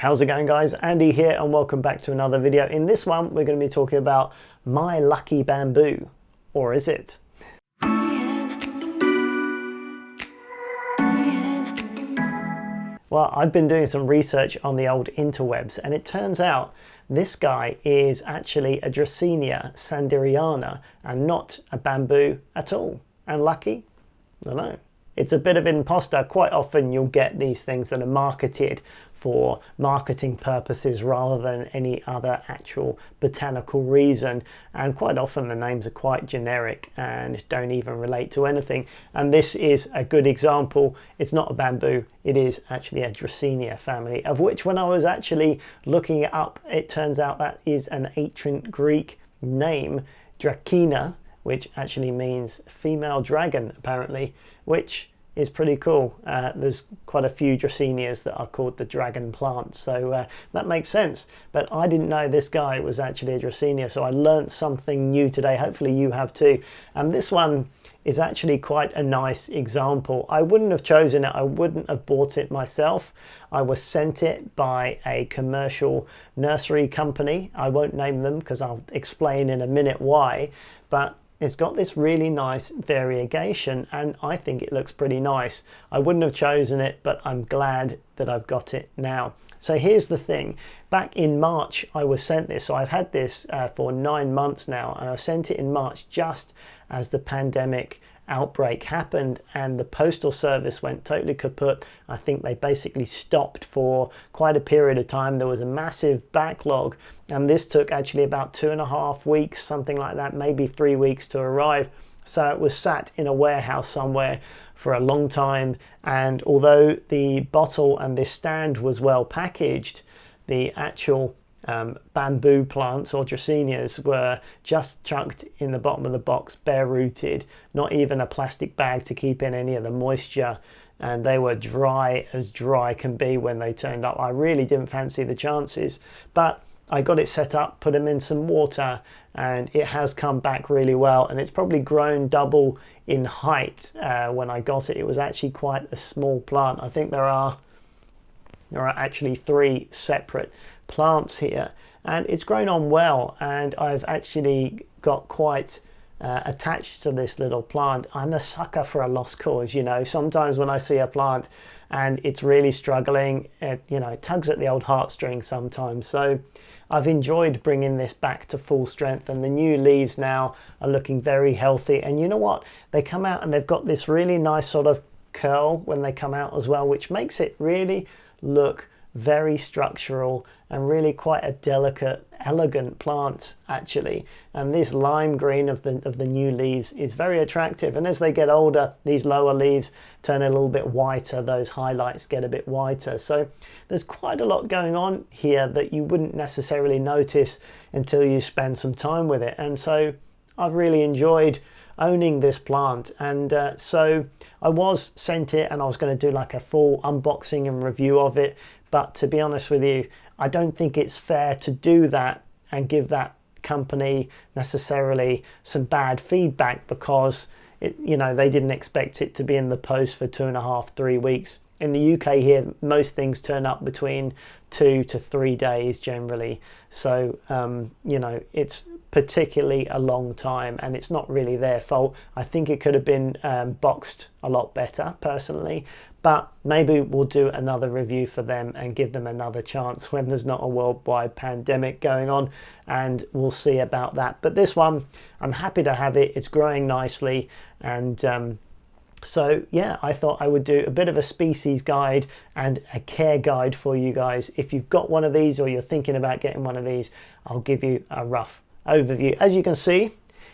How's it going, guys? Andy here and welcome back to another video. In this one we're going to be talking about my lucky bamboo, or is it? Well, I've been doing some research on the old interwebs and it turns out this guy is actually a Dracaena Sanderiana and not a bamboo at all. And lucky? I don't know. It's a bit of an imposter. Quite often you'll get these things that are marketed for marketing purposes rather than any other actual botanical reason, and quite often the names are quite generic and don't even relate to anything. And this is a good example. It's not a bamboo, it is actually a Dracaena family, of which when I was actually looking it up, it turns out that is an ancient Greek name, Dracaena, which actually means female dragon apparently, which is pretty cool. There's quite a few Dracaenas that are called the dragon plant, so that makes sense. But I didn't know this guy was actually a Dracaena, so I learned something new today. Hopefully you have too. And this one is actually quite a nice example. I wouldn't have chosen it, I wouldn't have bought it myself. I was sent it by a commercial nursery company. I won't name them because I'll explain in a minute why, but it's got this really nice variegation and I think it looks pretty nice. I wouldn't have chosen it, but I'm glad that I've got it now. So here's the thing. Back in March, I was sent this. So I've had this for 9 months now, and I sent it in March just as the pandemic outbreak happened and the postal service went totally kaput. I think they basically stopped for quite a period of time. There was a massive backlog and this took actually about 2.5 weeks, something like that, maybe 3 weeks to arrive. So it was sat in a warehouse somewhere for a long time, and although the bottle and this stand was well packaged, the actual bamboo plants or Dracaenas were just chucked in the bottom of the box, bare rooted, not even a plastic bag to keep in any of the moisture, and they were dry as dry can be when they turned up. I really didn't fancy the chances, but I got it set up, put them in some water, and it has come back really well, and it's probably grown double in height. When I got it, it was actually quite a small plant. I think there are actually 3 separate plants here, and it's grown on well, and I've actually got quite attached to this little plant. I'm a sucker for a lost cause, you know. Sometimes when I see a plant and it's really struggling, it tugs at the old heartstrings sometimes. So I've enjoyed bringing this back to full strength, and the new leaves now are looking very healthy. And you know what, they come out and they've got this really nice sort of curl when they come out as well, which makes it really look very structural and really quite a delicate, elegant plant actually. And this lime green of the new leaves is very attractive, and as they get older these lower leaves turn a little bit whiter, those highlights get a bit whiter. So there's quite a lot going on here that you wouldn't necessarily notice until you spend some time with it. And so I've really enjoyed owning this plant, and so I was sent it and I was going to do like a full unboxing and review of it, but to be honest with you, I don't think it's fair to do that and give that company necessarily some bad feedback, because they didn't expect it to be in the post for 2.5, 3 weeks. In the UK here, most things turn up between 2 to 3 days generally. So, it's particularly a long time, and it's not really their fault. I think it could have been boxed a lot better personally, but maybe we'll do another review for them and give them another chance when there's not a worldwide pandemic going on, and we'll see about that. But this one, I'm happy to have it. It's growing nicely, and so yeah, I thought I would do a bit of a species guide and a care guide for you guys. If you've got one of these or you're thinking about getting one of these, I'll give you a rough overview. As you can see,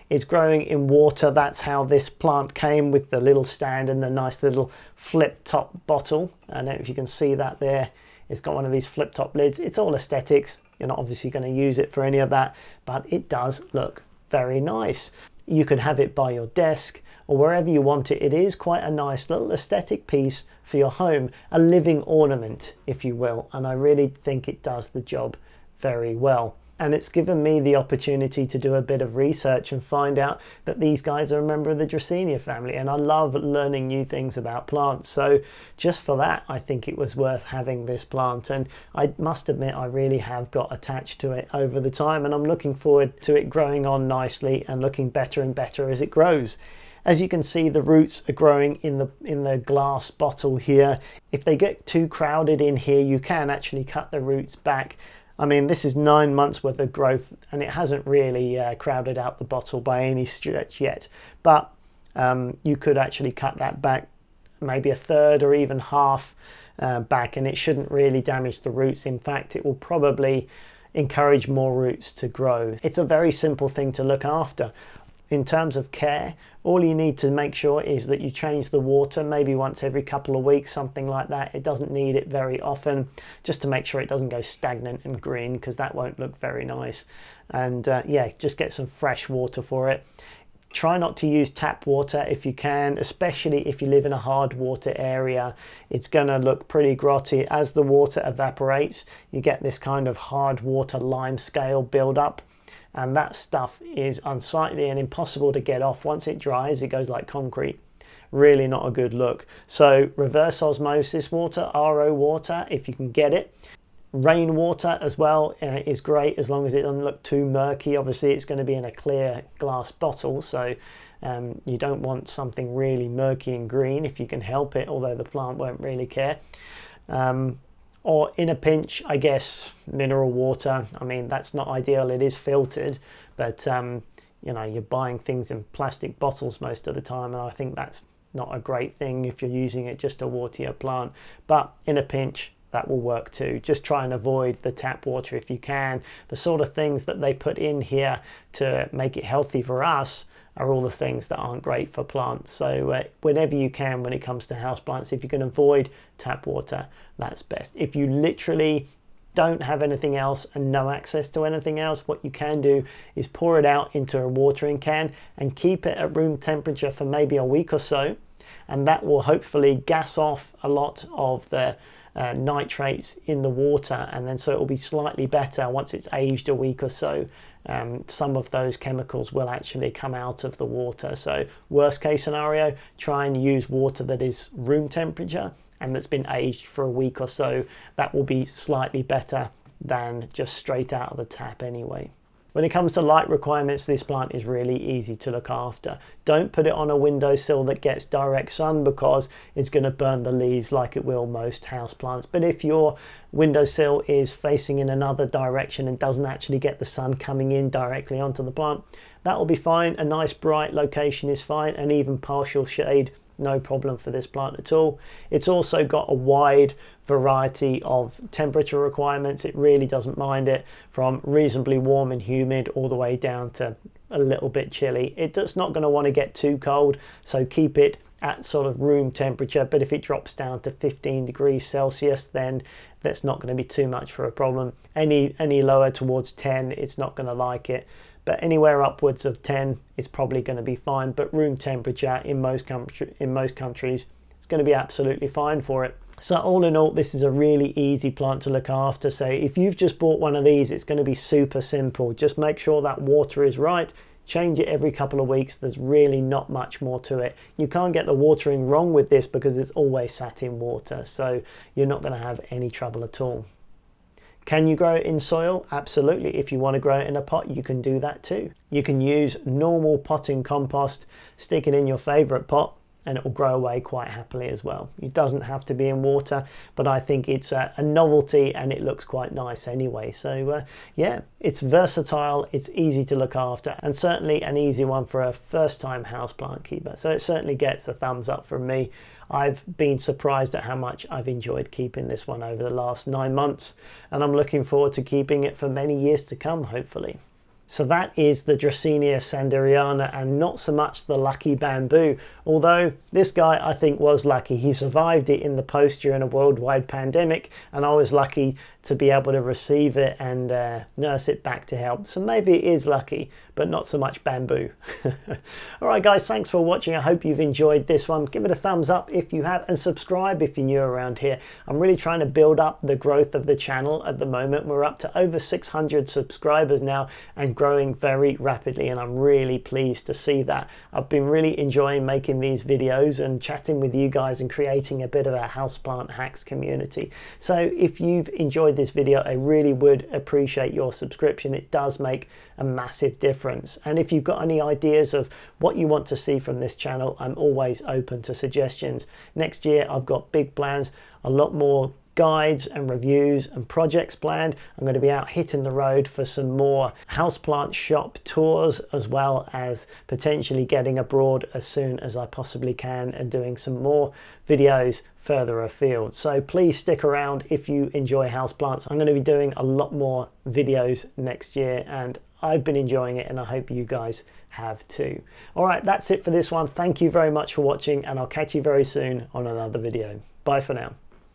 it's growing in water. That's how this plant came, with the little stand and the nice little flip top bottle. I don't know if you can see that there. It's got one of these flip top lids. It's all aesthetics. You're not obviously going to use it for any of that, but it does look very nice. You could have it by your desk or wherever you want it. It is quite a nice little aesthetic piece for your home, a living ornament, if you will, and I really think it does the job very well. And it's given me the opportunity to do a bit of research and find out that these guys are a member of the Dracaena family. And I love learning new things about plants. So just for that, I think it was worth having this plant. And I must admit, I really have got attached to it over the time. And I'm looking forward to it growing on nicely and looking better and better as it grows. As you can see, the roots are growing in the glass bottle here. If they get too crowded in here, you can actually cut the roots back. I mean, this is 9 months worth of growth and it hasn't really crowded out the bottle by any stretch yet. But you could actually cut that back maybe a third or even half back, and it shouldn't really damage the roots. In fact, it will probably encourage more roots to grow. It's a very simple thing to look after. In terms of care, all you need to make sure is that you change the water maybe once every couple of weeks, something like that. It doesn't need it very often, just to make sure it doesn't go stagnant and green, because that won't look very nice. And yeah, just get some fresh water for it. Try not to use tap water if you can, especially if you live in a hard water area. It's going to look pretty grotty. As the water evaporates, you get this kind of hard water lime scale build up. And that stuff is unsightly and impossible to get off. Once it dries, it goes like concrete. Really not a good look. So reverse osmosis water, RO water, if you can get it. Rainwater as well is great, as long as it doesn't look too murky. Obviously, it's going to be in a clear glass bottle, so you don't want something really murky and green if you can help it, although the plant won't really care. Or in a pinch, I guess, mineral water. I mean, that's not ideal. It is filtered, but you know, you're buying things in plastic bottles most of the time, and I think that's not a great thing if you're using it just to water your plant. But in a pinch, that will work too. Just try and avoid the tap water if you can. The sort of things that they put in here to make it healthy for us are all the things that aren't great for plants. So whenever you can, when it comes to houseplants, if you can avoid tap water, that's best. If you literally don't have anything else and no access to anything else, what you can do is pour it out into a watering can and keep it at room temperature for maybe a week or so, and that will hopefully gas off a lot of the nitrates in the water, and then so it will be slightly better once it's aged a week or so. Some of those chemicals will actually come out of the water. So worst case scenario, try and use water that is room temperature and that's been aged for a week or so. That will be slightly better than just straight out of the tap anyway. When it comes to light requirements, this plant is really easy to look after. Don't put it on a windowsill that gets direct sun, because it's going to burn the leaves like it will most houseplants. But if your windowsill is facing in another direction and doesn't actually get the sun coming in directly onto the plant, that will be fine. A nice bright location is fine, and even partial shade, no problem for this plant at all. It's also got a wide variety of temperature requirements. It really doesn't mind it, from reasonably warm and humid all the way down to a little bit chilly. It's not going to want to get too cold, so keep it at sort of room temperature. But if it drops down to 15 degrees Celsius, then that's not going to be too much for a problem. Any lower towards 10, it's not going to like it. But anywhere upwards of 10 is probably going to be fine. But room temperature in most countries is going to be absolutely fine for it. So all in all, this is a really easy plant to look after. So if you've just bought one of these, it's going to be super simple. Just make sure that water is right. Change it every couple of weeks. There's really not much more to it. You can't get the watering wrong with this because it's always sat in water. So you're not going to have any trouble at all. Can you grow it in soil? Absolutely. If you want to grow it in a pot, you can do that too. You can use normal potting compost, stick it in your favorite pot, and it will grow away quite happily as well. It doesn't have to be in water, but I think it's a novelty and it looks quite nice anyway. So yeah, it's versatile, it's easy to look after, and certainly an easy one for a first-time houseplant keeper. So it certainly gets a thumbs up from me. I've been surprised at how much I've enjoyed keeping this one over the last 9 months, and I'm looking forward to keeping it for many years to come, hopefully. So that is the Dracaena Sanderiana, and not so much the lucky bamboo, although this guy I think was lucky. He survived it in the post during a worldwide pandemic, and I was lucky to be able to receive it and nurse it back to health. So maybe it is lucky, but not so much bamboo. All right, guys, thanks for watching. I hope you've enjoyed this one. Give it a thumbs up if you have, and subscribe if you're new around here. I'm really trying to build up the growth of the channel at the moment. We're up to over 600 subscribers now and growing very rapidly, and I'm really pleased to see that. I've been really enjoying making these videos and chatting with you guys and creating a bit of a houseplant hacks community. So if you've enjoyed this video, I really would appreciate your subscription. It does make a massive difference. And if you've got any ideas of what you want to see from this channel, I'm always open to suggestions. Next year I've got big plans, a lot more guides and reviews and projects planned. I'm going to be out hitting the road for some more houseplant shop tours, as well as potentially getting abroad as soon as I possibly can and doing some more videos further afield. So please stick around if you enjoy houseplants. I'm going to be doing a lot more videos next year, and I've been enjoying it, and I hope you guys have too. All right, that's it for this one. Thank you very much for watching, and I'll catch you very soon on another video. Bye for now.